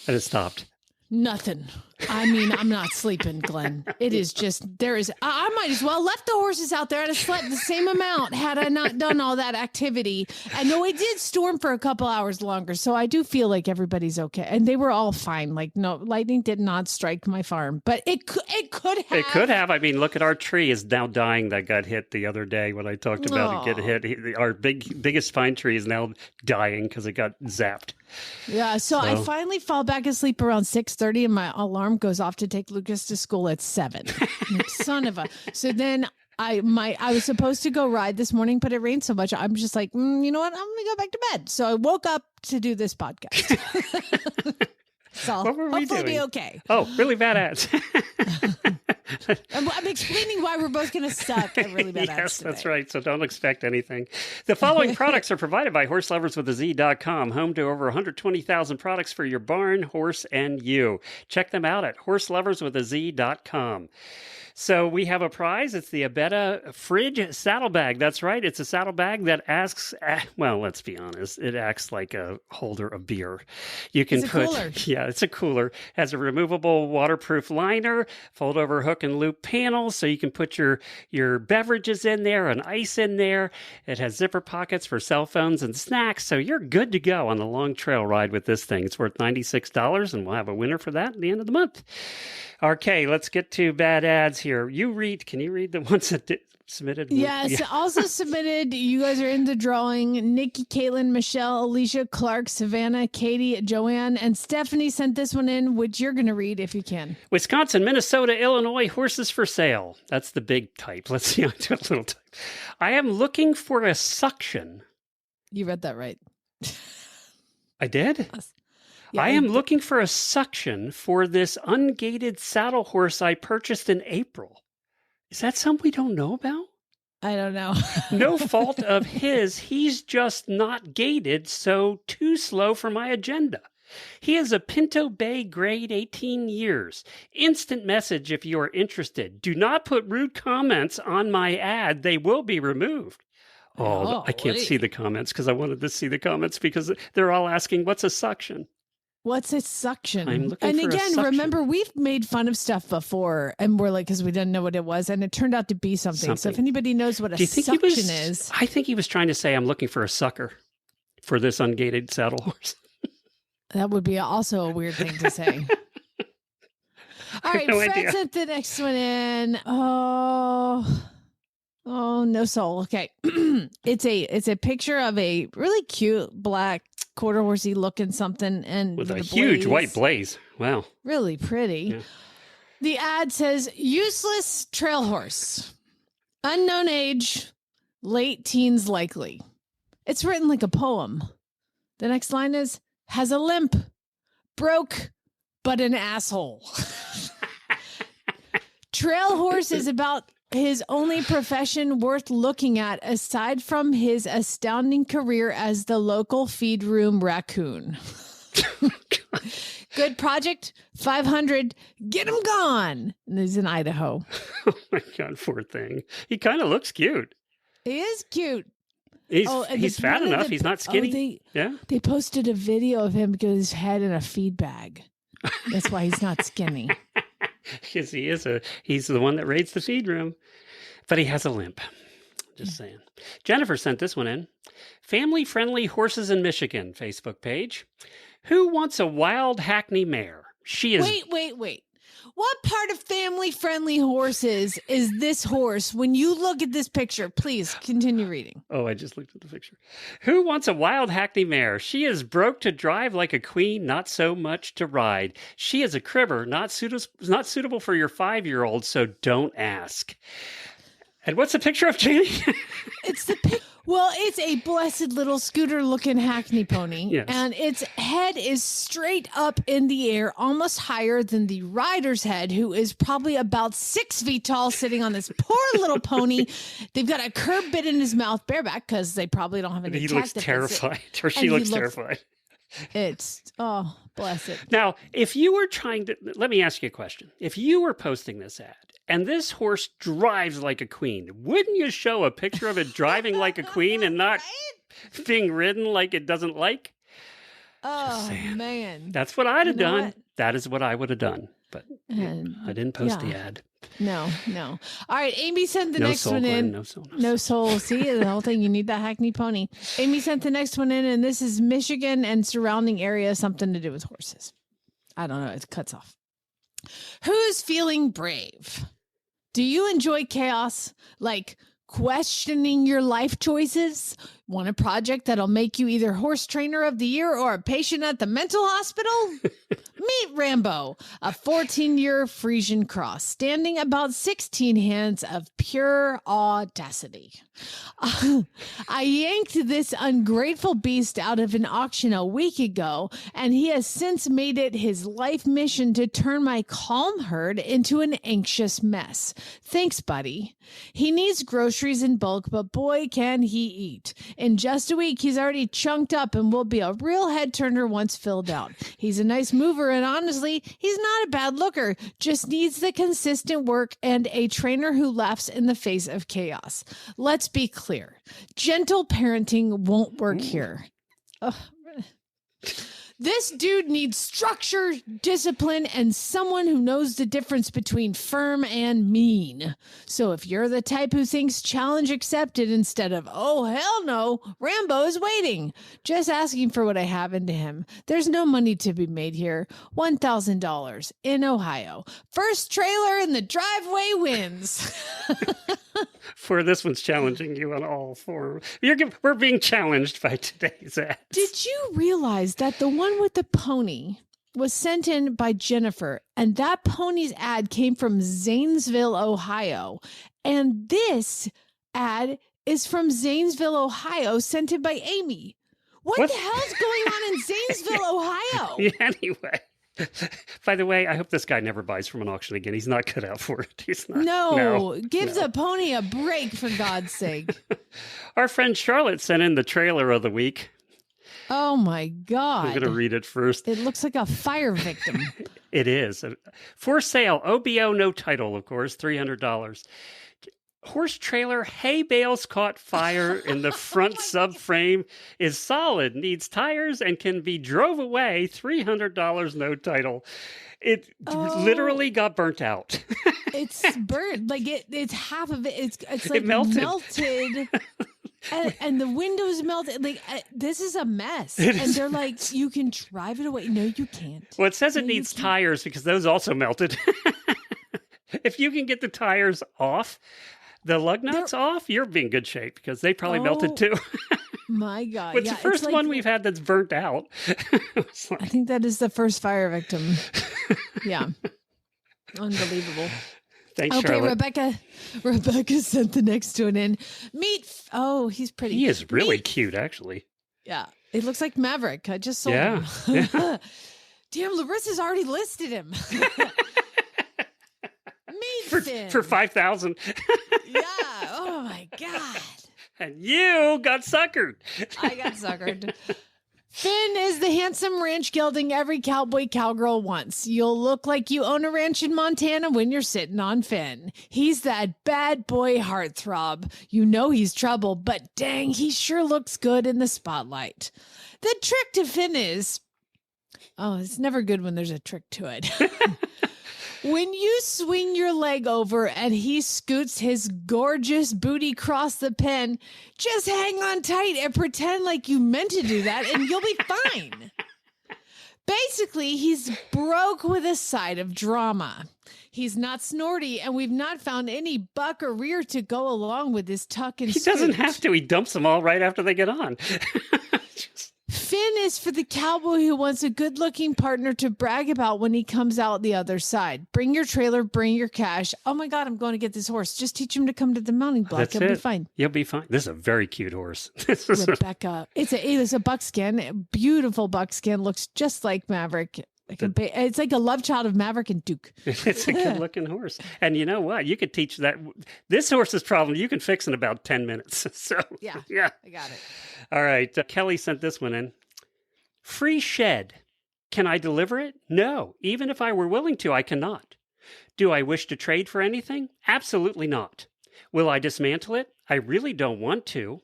And it stopped. Nothing. I mean, I'm not sleeping, Glenn. It is just, I might as well left the horses out there. I'd have slept the same amount had I not done all that activity. And no, it did storm for a couple hours longer. So I do feel like everybody's okay. And they were all fine. Like, no, lightning did not strike my farm, but it could have. It could have. I mean, look at our tree is now dying that got hit the other day when I talked about it get hit. Our biggest pine tree is now dying because it got zapped. Yeah, so I finally fall back asleep around 6:30 and my alarm goes off to take Lucas to school at 7. Son of a. So then I was supposed to go ride this morning, but it rained so much. I'm just like, you know what? I'm going to go back to bed. So I woke up to do this podcast. So what were we hopefully doing? Be okay. Oh, really bad ads. I'm explaining why we're both going to suck at really bad ads Yes, today. that's right. So don't expect anything. The following products are provided by HorseLoversWithAZ.com, home to over 120,000 products for your barn, horse, and you. Check them out at HorseLoversWithAZ.com. So we have a prize. It's the Abetta Fridge Saddlebag. That's right. It's a saddlebag that asks, well, let's be honest, it acts like a holder of beer. You can cooler. Yeah, it's a cooler. Has a removable waterproof liner, fold over hook and loop panels, so you can put your beverages in there and ice in there. It has zipper pockets for cell phones and snacks, so you're good to go on a long trail ride with this thing. It's worth $96, and we'll have a winner for that at the end of the month. Okay, let's get to bad ads here. Can you read the ones that submitted? Yes, yeah. Also submitted. You guys are in the drawing. Nikki, Caitlin, Michelle, Alicia, Clark, Savannah, Katie, Joanne, and Stephanie sent this one in, which you're going to read if you can. Wisconsin, Minnesota, Illinois, horses for sale. That's the big type. Let's see, I do a little type. I am looking for a suction. You read that right. I did? Yes. Yeah, I am looking for a suction for this ungated saddle horse I purchased in April. Is that something we don't know about? I don't know. No fault of his. He's just not gated, so too slow for my agenda. He is a Pinto Bay grade 18 years. Instant message if you are interested. Do not put rude comments on my ad. They will be removed. Oh, I can't see the comments because I wanted to see the comments because they're all asking, what's a suction? What's a suction? I'm looking and for again, a suction. remember, we've made fun of stuff before, and we're like, because we didn't know what it was, and it turned out to be something. So if anybody knows what a suction is. I think he was trying to say, I'm looking for a sucker for this ungated saddle horse. That would be also a weird thing to say. All right, Fred sent the next one in. Oh, no soul. Okay. It's a picture of a really cute black quarter horsey looking something and with a huge white blaze. Wow. Really pretty. Yeah. The ad says useless trail horse. Unknown age, late teens likely. It's written like a poem. The next line is has a limp, broke, but an asshole. Trail horse is about his only profession worth looking at aside from his astounding career as the local feed room raccoon. Good project, 500, get him gone. And he's in Idaho. Oh my God, poor thing. He kind of looks cute. He is cute. He's fat enough. He's not skinny. They posted a video of him because his head in a feed bag. That's why he's not skinny. Because he's the one that raids the feed room. But he has a limp. Just saying. Jennifer sent this one in. Family-friendly horses in Michigan Facebook page. Who wants a wild Hackney mare? She is... Wait. What part of family-friendly horses is this horse? When you look at this picture, please continue reading. Oh, I just looked at the picture. Who wants a wild Hackney mare? She is broke to drive like a queen, not so much to ride. She is a cribber, not suitable for your 5-year-old, so don't ask. And what's the picture of, Janie? It's a blessed little scooter-looking Hackney pony, yes. And its head is straight up in the air, almost higher than the rider's head, who is probably about 6 feet tall, sitting on this poor little pony. They've got a curb bit in his mouth, bareback, because they probably don't have any. He looks terrified, or she looks terrified. Bless it. Now, if you were let me ask you a question. If you were posting this ad, and this horse drives like a queen, wouldn't you show a picture of it driving like a queen and not being ridden like it doesn't like? Oh, man. That's what I'd have done. That is what I would have done. But I didn't post the ad. No. All right, Amy sent the next one Glenn, in. no soul. No soul. See, the whole thing, you need that Hackney pony. Amy sent the next one in, and this is Michigan and surrounding area, something to do with horses. I don't know. It cuts off. Who's feeling brave? Do you enjoy chaos? Like questioning your life choices? Want a project that'll make you either horse trainer of the year or a patient at the mental hospital? Meet Rambo, a 14-year Frisian cross, standing about 16 hands of pure audacity. I yanked this ungrateful beast out of an auction a week ago, and he has since made it his life mission to turn my calm herd into an anxious mess. Thanks, buddy. He needs groceries in bulk, but boy, can he eat. In just a week, he's already chunked up and will be a real head turner once filled out. He's a nice mover, and honestly, he's not a bad looker. Just needs the consistent work and a trainer who laughs in the face of chaos. Let's be clear. Gentle parenting won't work here. This dude needs structure, discipline, and someone who knows the difference between firm and mean. So if you're the type who thinks challenge accepted instead of, oh, hell no, Rambo is waiting, just asking for what I have into him. There's no money to be made here. $1,000 in Ohio. First trailer in the driveway wins. For this one's challenging you on all four. We're being challenged by today's ads. Did you realize that the one with the pony was sent in by Jennifer, and that pony's ad came from Zanesville, Ohio, and this ad is from Zanesville, Ohio, sent in by Amy? What the hell's going on in Zanesville, Ohio? Yeah, anyway. By the way, I hope this guy never buys from an auction again. He's not cut out for it. He's not. No, give the pony a break, for God's sake. Our friend Charlotte sent in the trailer of the week. Oh, my God. I'm going to read it first. It looks like a fire victim. It is. For sale, OBO, no title, of course, $300. Horse trailer, hay bales caught fire in the front subframe, is solid, needs tires, and can be drove away. $300, no title. It literally got burnt out. It's burnt. Like it's half of it. It's like it melted. And the windows melted. Like this is a mess. And they're like, you can drive it away. No, you can't. Well, it says it needs tires because those also melted. If you can get the tires off, the lug nuts off, you're in good shape because they probably melted too. My God. It's the first one we've had that's burnt out. I think that is the first fire victim. Yeah. Unbelievable. Thanks, okay, Charlotte. Rebecca sent the next one in. He's pretty. He is really cute, actually. Yeah. It looks like Maverick. I just sold him. Yeah. Damn, Larissa's already listed him. For $5,000. Yeah. Oh my God. And you got suckered. I got suckered. Finn is the handsome ranch gelding every cowboy cowgirl wants. You'll look like you own a ranch in Montana when you're sitting on Finn. He's that bad boy heartthrob. You know he's trouble, but dang, he sure looks good in the spotlight. The trick to Finn is, it's never good when there's a trick to it. When you swing your leg over and he scoots his gorgeous booty across the pen, just hang on tight and pretend like you meant to do that and you'll be fine. Basically, he's broke with a side of drama. He's not snorty, and we've not found any buck or rear to go along with his tuck and scoot. He doesn't have to. He dumps them all right after they get on. Finn is for the cowboy who wants a good-looking partner to brag about when he comes out the other side. Bring your trailer, bring your cash. Oh my God, I'm going to get this horse. Just teach him to come to the mounting block. He'll be fine. You'll be fine. This is a very cute horse. Rebecca. It's a buckskin, a beautiful buckskin. Looks just like Maverick. It's like a love child of Maverick and Duke. It's a good-looking horse. And you know what? You could teach that. This horse's problem, you can fix in about 10 minutes. So yeah, I got it. All right. Kelly sent this one in. Free shed. Can I deliver it? No. Even if I were willing to, I cannot. Do I wish to trade for anything? Absolutely not. Will I dismantle it? I really don't want to.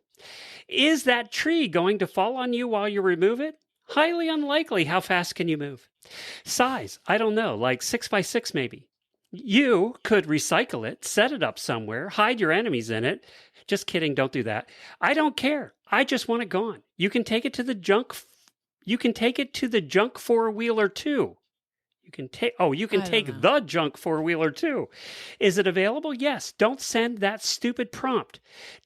Is that tree going to fall on you while you remove it? Highly unlikely. How fast can you move? Size, I don't know, like 6x6 maybe. You could recycle it, set it up somewhere, hide your enemies in it. Just kidding, don't do that. I don't care. I just want it gone. You can take it to the junk. You can take it to the junk four-wheeler too. You can take the junk four-wheeler too. Is it available? Yes. Don't send that stupid prompt.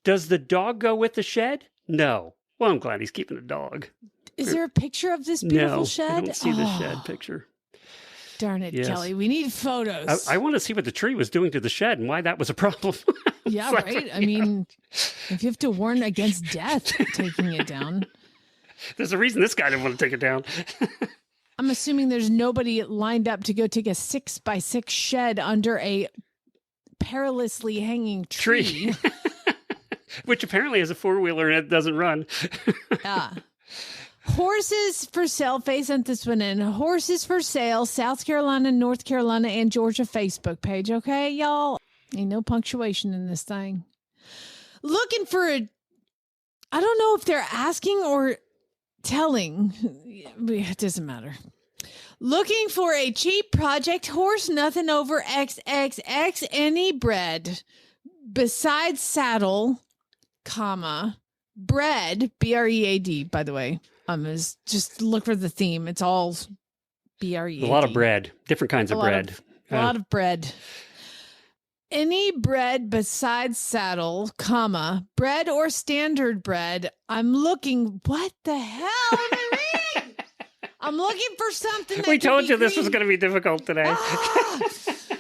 Does the dog go with the shed? No. Well, I'm glad he's keeping the dog. Is there a picture of this beautiful shed? I don't see the shed picture. Darn it, yes. Kelly. We need photos. I want to see what the tree was doing to the shed and why that was a problem. Yeah, right? I mean, if you have to warn against death taking it down. There's a reason this guy didn't want to take it down. I'm assuming there's nobody lined up to go take a 6x6 shed under a perilously hanging tree. Which apparently is a four-wheeler and it doesn't run. Yeah. Horses for sale. Faye sent this one in. Horses for sale, South Carolina, North Carolina, and Georgia Facebook page. Okay, y'all? Ain't no punctuation in this thing. Looking for I don't know if they're asking or telling. It doesn't matter. Looking for a cheap project horse, nothing over XXX, any bred. Besides saddle, comma, bread, BREAD, by the way. Just look for the theme. It's all BREAD. A lot of bread, different kinds of bread. A lot of bread. Any bread besides saddle, comma, bread or standard bread. I'm looking. What the hell am I reading? I'm looking for something that we told you this was going to be difficult today.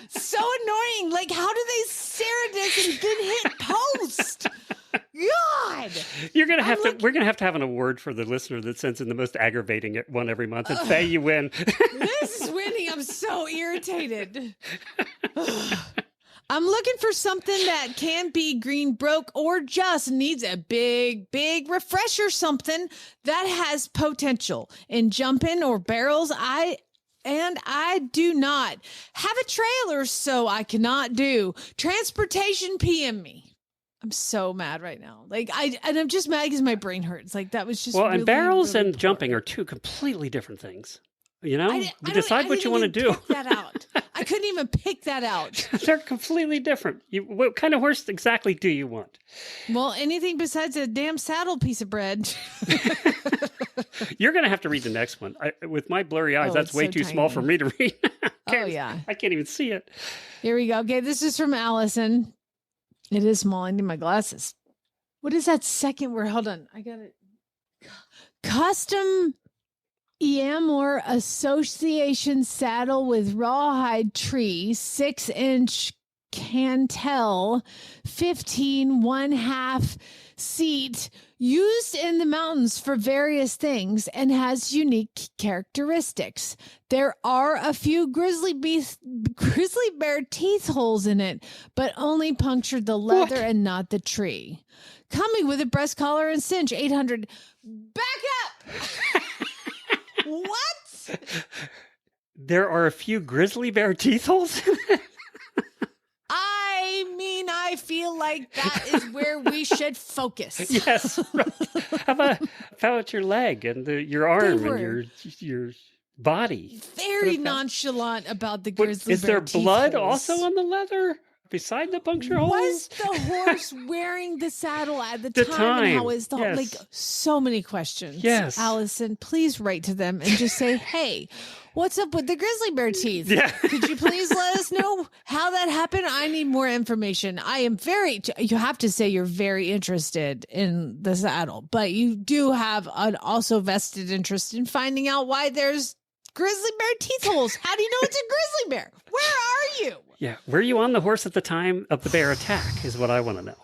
So annoying. Like, how do they stare at this and then hit post? God, we're gonna have to have an award for the listener that sends in the most aggravating one every month. And Faye, you win. This is winning. I'm so irritated. I'm looking for something that can be green broke or just needs a big refresher. Something that has potential in jumping or barrels. I do not have a trailer, so I cannot do transportation. PM me. I'm so mad right now. I'm just mad because my brain hurts. Like, that was just and barrels and jumping are two completely different things. You know, decide what you want to do. Pick that out. I couldn't even pick that out. They're completely different. What kind of horse exactly do you want? Well, anything besides a damn saddle piece of bread. You're going to have to read the next one. With my blurry eyes, that's way too small for me to read. Oh, yeah. I can't even see it. Here we go. Okay, this is from Allison. It is small. I need my glasses. What is that second word? Hold on. I got it. Custom Eamor Association saddle with rawhide tree, 6-inch cantel, 15 1/2 seat, used in the mountains for various things and has unique characteristics. There are a few grizzly bear teeth holes in it, but only punctured the leather and not the tree. Coming with a breast collar and cinch, 800. Back up! What? There are a few grizzly bear teeth holes in it? I feel like that is where we should focus. Yes. Right. How about your leg and your arm and your body? Very nonchalant about the grizzly bear. Is there blood holes. also on the leather beside the puncture holes? Was the horse wearing the saddle at the time? And how is the yes. like so many questions? Yes, Allison, please write to them and just say, "Hey, what's up with the grizzly bear teeth? Yeah. Could you please let us know how that happened? I need more information. I am you have to say you're very interested in the saddle, but you do have an also vested interest in finding out why there's grizzly bear teeth holes. How do you know it's a grizzly bear? Where are you? Yeah. Were you on the horse at the time of the bear attack is what I want to know.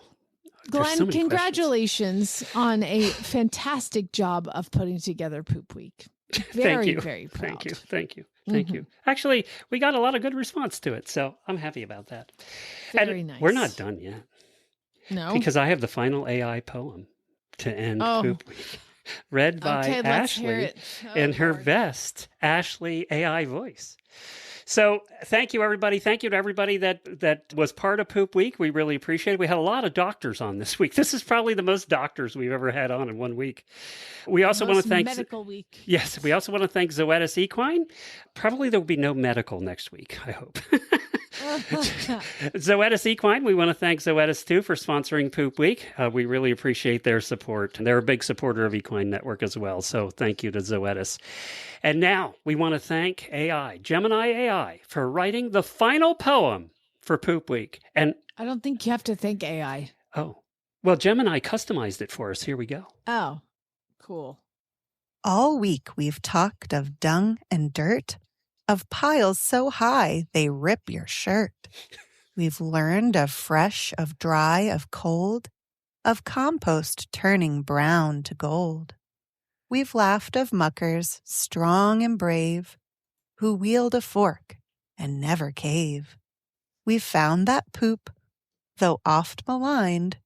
Glenn, congratulations on a fantastic job of putting together Poop Week. Very proud. Thank you. Actually, we got a lot of good response to it, so I'm happy about that. Very nice. We're not done yet. No? Because I have the final AI poem to end Poop Week. Read by Ashley in her best Ashley AI voice. So thank you, everybody. Thank you to everybody that was part of Poop Week. We really appreciate it. We had a lot of doctors on this week. This is probably the most doctors we've ever had on in 1 week. We also want to thank medical week. Yes, we also want to thank Zoetis Equine. Probably there will be no medical next week, I hope. Zoetis Equine, we want to thank Zoetis too for sponsoring Poop Week. We really appreciate their support. And they're a big supporter of Equine Network as well. So thank you to Zoetis. And now we want to thank Gemini AI, for writing the final poem for Poop Week. And I don't think you have to thank AI. oh, well, Gemini customized it for us. Here we go. Oh, cool. All week we've talked of dung and dirt, of piles so high they rip your shirt. We've learned of fresh, of dry, of cold, of compost turning brown to gold. We've laughed of muckers, strong and brave, who wield a fork and never cave. We've found that poop, though oft maligned,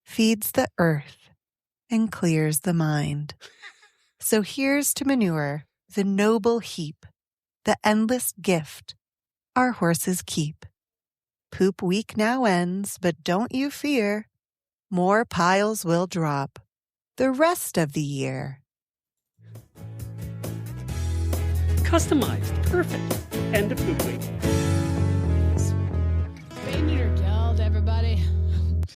feeds the earth and clears the mind. So here's to manure, the noble heap, the endless gift our horses keep. Poop Week now ends, but don't you fear, more piles will drop the rest of the year. Customized. Perfect. End of Poop Week.